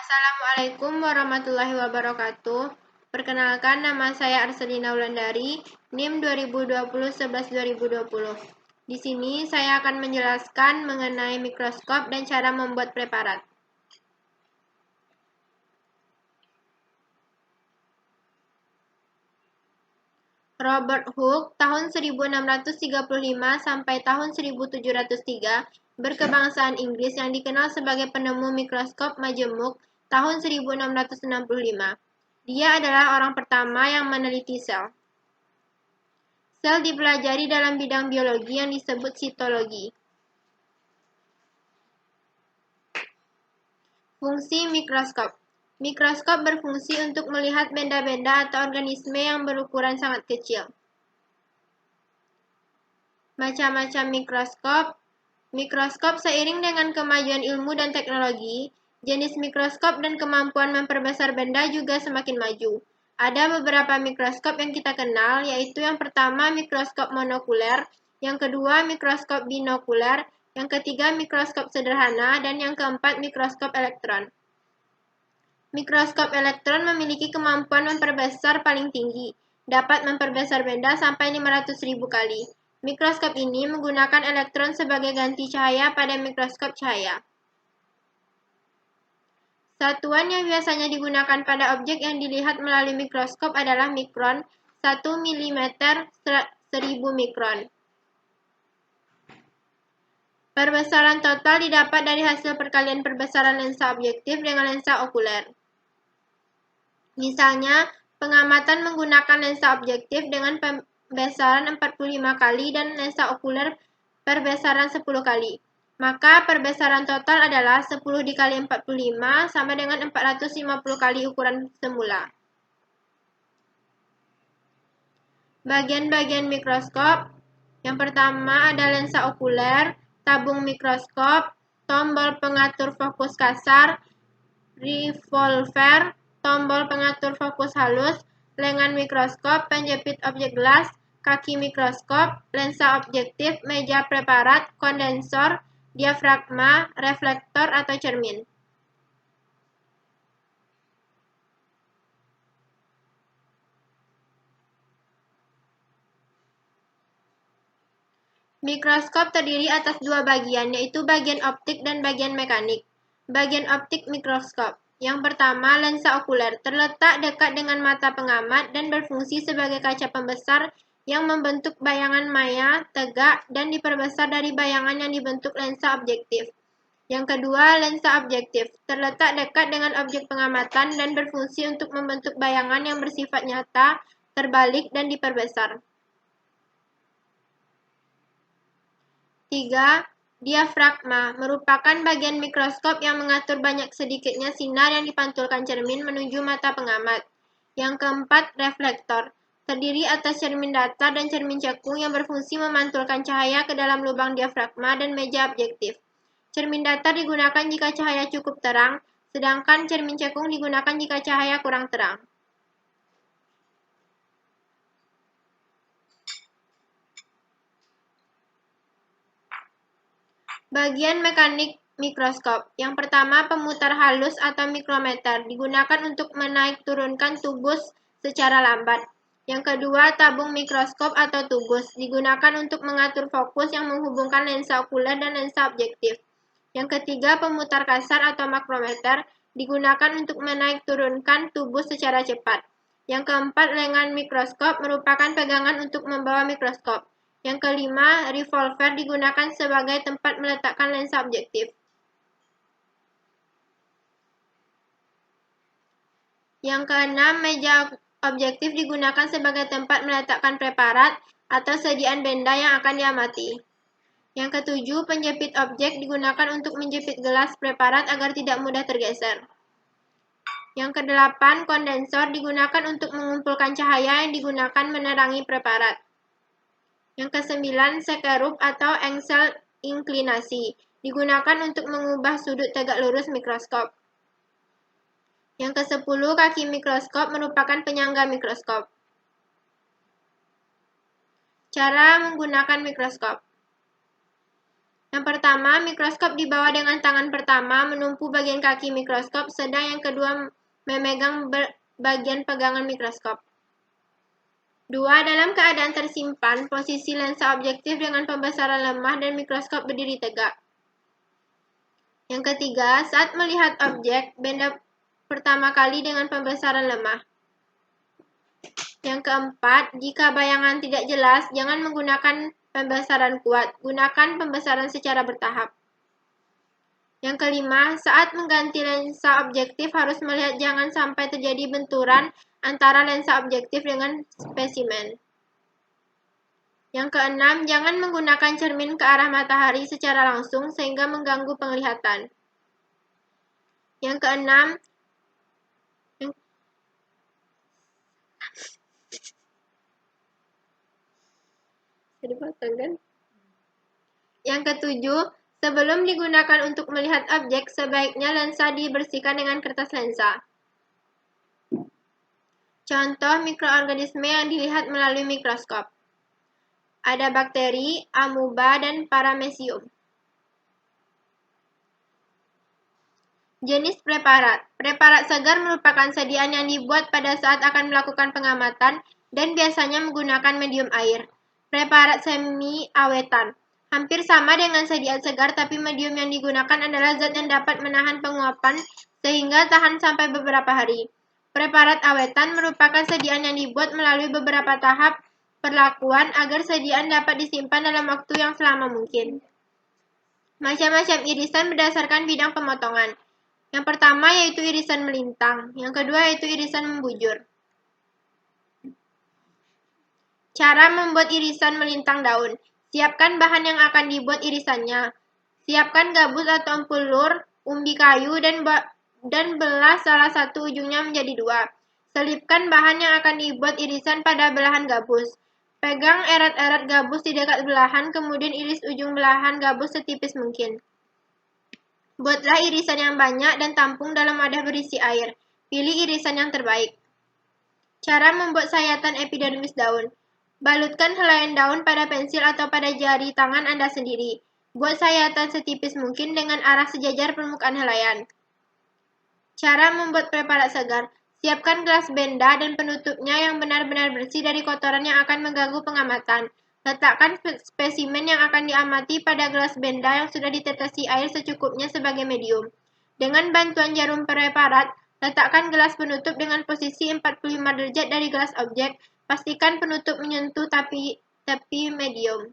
Assalamualaikum warahmatullahi wabarakatuh. Perkenalkan, nama saya Arselina Wulandari, NIM 2020-11-2020. Di sini saya akan menjelaskan mengenai mikroskop dan cara membuat preparat. Robert Hooke tahun 1635 sampai tahun 1703 berkebangsaan Inggris yang dikenal sebagai penemu mikroskop majemuk tahun 1665. Dia adalah orang pertama yang meneliti sel. Sel dipelajari dalam bidang biologi yang disebut sitologi. Fungsi mikroskop. Mikroskop berfungsi untuk melihat benda-benda atau organisme yang berukuran sangat kecil. Macam-macam mikroskop. Mikroskop seiring dengan kemajuan ilmu dan teknologi, jenis mikroskop dan kemampuan memperbesar benda juga semakin maju. Ada beberapa mikroskop yang kita kenal, yaitu yang pertama mikroskop monokuler, yang kedua mikroskop binokuler, yang ketiga mikroskop sederhana, dan yang keempat mikroskop elektron. Mikroskop elektron memiliki kemampuan memperbesar paling tinggi, dapat memperbesar benda sampai 500.000 kali. Mikroskop ini menggunakan elektron sebagai ganti cahaya pada mikroskop cahaya. Satuan yang biasanya digunakan pada objek yang dilihat melalui mikroskop adalah mikron, 1 mm 1000 mikron. Perbesaran total didapat dari hasil perkalian perbesaran lensa objektif dengan lensa okuler. Misalnya, pengamatan menggunakan lensa objektif dengan perbesaran 45 kali dan lensa okuler perbesaran 10 kali. Maka perbesaran total adalah 10 dikali 45 sama dengan 450 kali ukuran semula. Bagian-bagian mikroskop. Yang pertama ada lensa okuler, tabung mikroskop, tombol pengatur fokus kasar, revolver, tombol pengatur fokus halus, lengan mikroskop, penjepit objek gelas, kaki mikroskop, lensa objektif, meja preparat, kondensor, diafragma, reflektor atau cermin. Mikroskop terdiri atas dua bagian, yaitu bagian optik dan bagian mekanik. Bagian optik mikroskop. Yang pertama, lensa okuler terletak dekat dengan mata pengamat dan berfungsi sebagai kaca pembesar yang membentuk bayangan maya tegak dan diperbesar dari bayangan yang dibentuk lensa objektif. Yang kedua, lensa objektif terletak dekat dengan objek pengamatan dan berfungsi untuk membentuk bayangan yang bersifat nyata, terbalik, dan diperbesar. 3. Diafragma merupakan bagian mikroskop yang mengatur banyak sedikitnya sinar yang dipantulkan cermin menuju mata pengamat. Yang keempat, reflektor. Terdiri atas cermin datar dan cermin cekung yang berfungsi memantulkan cahaya ke dalam lubang diafragma dan meja objektif. Cermin datar digunakan jika cahaya cukup terang, sedangkan cermin cekung digunakan jika cahaya kurang terang. Bagian mekanik mikroskop. Yang pertama, pemutar halus atau mikrometer digunakan untuk menaik turunkan tubus secara lambat. Yang kedua, tabung mikroskop atau tubus digunakan untuk mengatur fokus yang menghubungkan lensa okuler dan lensa objektif. Yang ketiga, pemutar kasar atau makrometer digunakan untuk menaik turunkan tubus secara cepat. Yang keempat, lengan mikroskop merupakan pegangan untuk membawa mikroskop. Yang kelima, revolver digunakan sebagai tempat meletakkan lensa objektif. Yang keenam, meja objektif digunakan sebagai tempat meletakkan preparat atau sajian benda yang akan diamati. Yang ketujuh, penjepit objek digunakan untuk menjepit gelas preparat agar tidak mudah tergeser. Yang kedelapan, kondensor digunakan untuk mengumpulkan cahaya yang digunakan menerangi preparat. Yang kesembilan, sekerup atau engsel inklinasi digunakan untuk mengubah sudut tegak lurus mikroskop. Yang kesepuluh, kaki mikroskop merupakan penyangga mikroskop. Cara menggunakan mikroskop. Yang pertama, mikroskop dibawa dengan tangan pertama menumpu bagian kaki mikroskop, sedang yang kedua memegang bagian pegangan mikroskop. 2. Dalam keadaan tersimpan, posisi lensa objektif dengan pembesaran lemah dan mikroskop berdiri tegak. Yang ketiga, saat melihat objek benda pertama kali dengan pembesaran lemah. Yang keempat, jika bayangan tidak jelas, jangan menggunakan pembesaran kuat. Gunakan pembesaran secara bertahap. Yang kelima, saat mengganti lensa objektif harus melihat jangan sampai terjadi benturan antara lensa objektif dengan spesimen. Yang keenam, jangan menggunakan cermin ke arah matahari secara langsung sehingga mengganggu penglihatan. Yang keenam, yang ketujuh, sebelum digunakan untuk melihat objek, sebaiknya lensa dibersihkan dengan kertas lensa. Contoh mikroorganisme yang dilihat melalui mikroskop. Ada bakteri, amuba, dan paramecium. Jenis preparat. Preparat segar merupakan sediaan yang dibuat pada saat akan melakukan pengamatan dan biasanya menggunakan medium air. Preparat semi-awetan. Hampir sama dengan sediaan segar, tapi medium yang digunakan adalah zat yang dapat menahan penguapan sehingga tahan sampai beberapa hari. Preparat awetan merupakan sediaan yang dibuat melalui beberapa tahap perlakuan agar sediaan dapat disimpan dalam waktu yang selama mungkin. Macam-macam irisan berdasarkan bidang pemotongan. Yang pertama yaitu irisan melintang, yang kedua yaitu irisan membujur. Cara membuat irisan melintang daun. Siapkan bahan yang akan dibuat irisannya. Siapkan gabus atau empulur, umbi kayu, dan belah salah satu ujungnya menjadi dua. Selipkan bahan yang akan dibuat irisan pada belahan gabus. Pegang erat-erat gabus di dekat belahan, kemudian iris ujung belahan gabus setipis mungkin. Buatlah irisan yang banyak dan tampung dalam wadah berisi air. Pilih irisan yang terbaik. Cara membuat sayatan epidermis daun. Balutkan helaian daun pada pensil atau pada jari tangan Anda sendiri. Buat sayatan setipis mungkin dengan arah sejajar permukaan helaian. Cara membuat preparat segar. Siapkan gelas benda dan penutupnya yang benar-benar bersih dari kotoran yang akan mengganggu pengamatan. Letakkan spesimen yang akan diamati pada gelas benda yang sudah ditetesi air secukupnya sebagai medium. Dengan bantuan jarum preparat, letakkan gelas penutup dengan posisi 45 derajat dari gelas objek. Pastikan penutup menyentuh tepi medium.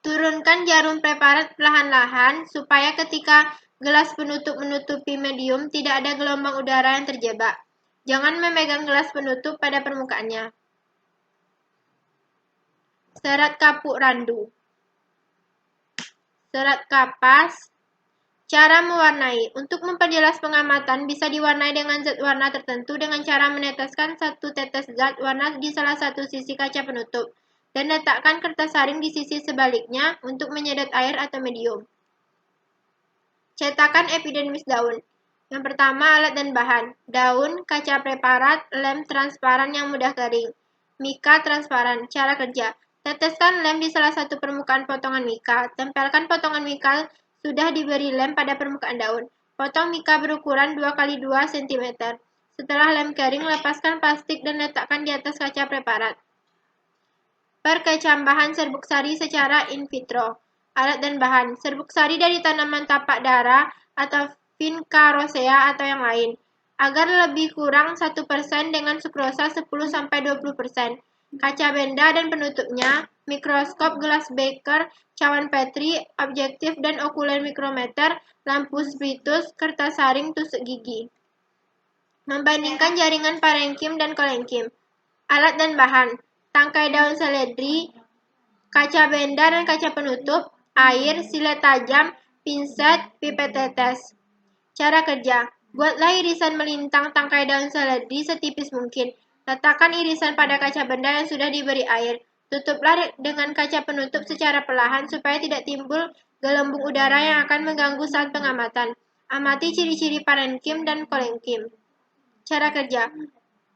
Turunkan jarum preparat perlahan-lahan supaya ketika gelas penutup menutupi medium tidak ada gelombang udara yang terjebak. Jangan memegang gelas penutup pada permukaannya. Serat kapuk randu. Serat kapas. Cara mewarnai. Untuk memperjelas pengamatan bisa diwarnai dengan zat warna tertentu dengan cara meneteskan satu tetes zat warna di salah satu sisi kaca penutup dan letakkan kertas saring di sisi sebaliknya untuk menyedot air atau medium. Cetakan epidermis daun. Yang pertama, alat dan bahan. Daun, kaca preparat, lem transparan yang mudah kering. Mika transparan. Cara kerja. Teteskan lem di salah satu permukaan potongan mika. Tempelkan potongan mika sudah diberi lem pada permukaan daun. Potong mika berukuran 2x2 cm. Setelah lem kering, lepaskan plastik dan letakkan di atas kaca preparat. Perkecambahan serbuk sari secara in vitro. Alat dan bahan. Serbuk sari dari tanaman tapak dara atau Vinca rosea atau yang lain. Agar lebih kurang 1% dengan sukrosa 10-20%. Kaca benda dan penutupnya, mikroskop, gelas beker, cawan petri, objektif dan okuler mikrometer, lampu spritus, kertas saring, tusuk gigi. Membandingkan jaringan parenkim dan kolenkim. Alat dan bahan. Tangkai daun seledri, kaca benda dan kaca penutup, air, silet tajam, pinset, pipet tetes. Cara kerja. Buatlah irisan melintang tangkai daun seledri setipis mungkin. Letakkan irisan pada kaca benda yang sudah diberi air. Tutuplah dengan kaca penutup secara perlahan supaya tidak timbul gelembung udara yang akan mengganggu saat pengamatan. Amati ciri-ciri parenkim dan kolenkim. Cara kerja.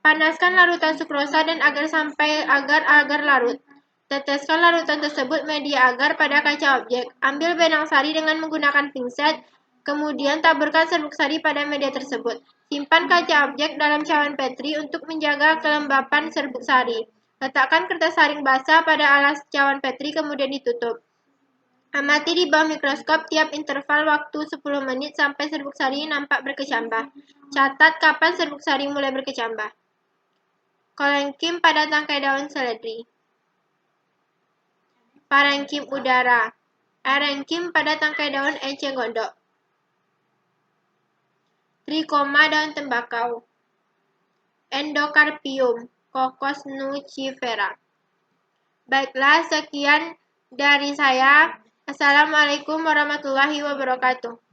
Panaskan larutan sukrosa dan agar larut. Teteskan larutan tersebut media agar pada kaca objek. Ambil benang sari dengan menggunakan pinset, kemudian taburkan serbuk sari pada media tersebut. Simpan kaca objek dalam cawan Petri untuk menjaga kelembapan serbuk sari. Letakkan kertas saring basah pada alas cawan Petri kemudian ditutup. Amati di bawah mikroskop tiap interval waktu 10 menit sampai serbuk sari nampak berkecambah. Catat kapan serbuk sari mulai berkecambah. Kolenkim pada tangkai daun seledri. Parenkim udara. Arenkim pada tangkai daun enceng gondok. Trikoma daun tembakau. Endokarpium. Cocos nucifera. Baiklah, sekian dari saya. Assalamualaikum warahmatullahi wabarakatuh.